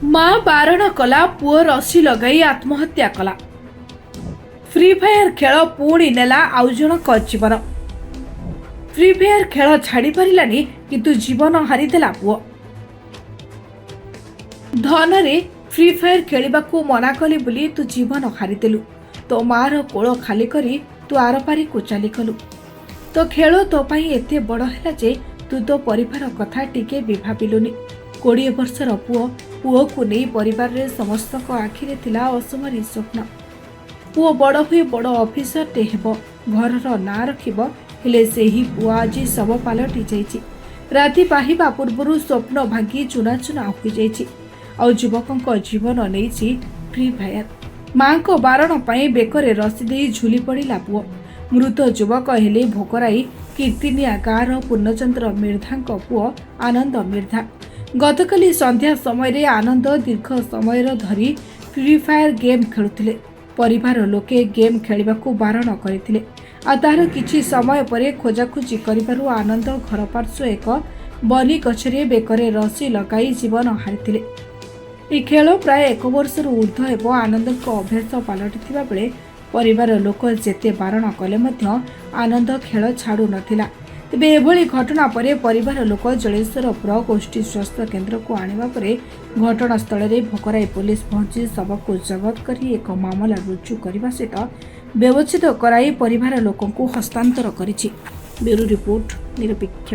माँ बारण कला पुओ रसी लगाई आत्महत्या कला। फ्री फायर खेल पुणी नेला आउ जनक जीवन। फ्री फायर खेल छाड़ी पारिलानी किंतु जीवन हारिदेला पुओ। धनरे फ्री फायर खेलिबा को मना कली बोली तू जीवन हारिदेलु। तो मार कोल खाली करी तू आर पारी को चली गलु। तो खेल तो पाई एते बड़ हैला जे तू तो परिवार कथा टिके भी भाबिलुनी। 20 वर्षर पुओ को नहीं परिवार रे समस्त आखिरे थिला असमरी स्वप्न। पुओ बड़ हुई बड़ ऑफिसर टे हेबो, घरर ना रखिबो, हेले सेही पुओ आज सब पालटि जाइछि। राति पाहिबा पूर्वरु स्वप्न भांगी चुना चुना होई जाइछि। आ युवकक जीवन नैछि फ्री फायर। माँ को बारण पाई बेकरे रसी दे झुली पड़िला पुओ। मृत युवक हेले भोकराई कीर्तिनिया गाँवर पूर्णचंद्र मिर्धांक पुओ आनंद मिर्धा। गतकाली संध्या समय आनंद दीर्घ समय धरी फ्री फायर गेम खेलुथिले। परिवार लोके गेम खेलिबाकू बारण करथिले। आ तार किछि समय परे खोजाखोजी करिबारु आनंद घर पार्श्व एक बनी गछरे बेकरे रसी लगाई जीवन हारिथिले। ए खेल प्राय 1 वर्षर ऊर्ध्व हेबो आनंदक अभ्यास पलटिथिबा बेले परिवार लोक जेते बारण कले मध्य आनंद खेल छाड़ू नथिला। तेबे एभली घटना परे परिवार लोक जलेश्वरपुर गोष्ठी स्वास्थ्य केन्द्र को आनिबा परे घटनास्थल रे भोकराई पुलिस पहुंची सबको जबत करी एक मामला रुजु करबा सहित व्यवस्थित कराई परिवार लोकंकु हस्तांतर करिछि। ब्यूरो रिपोर्ट निरपेक्ष।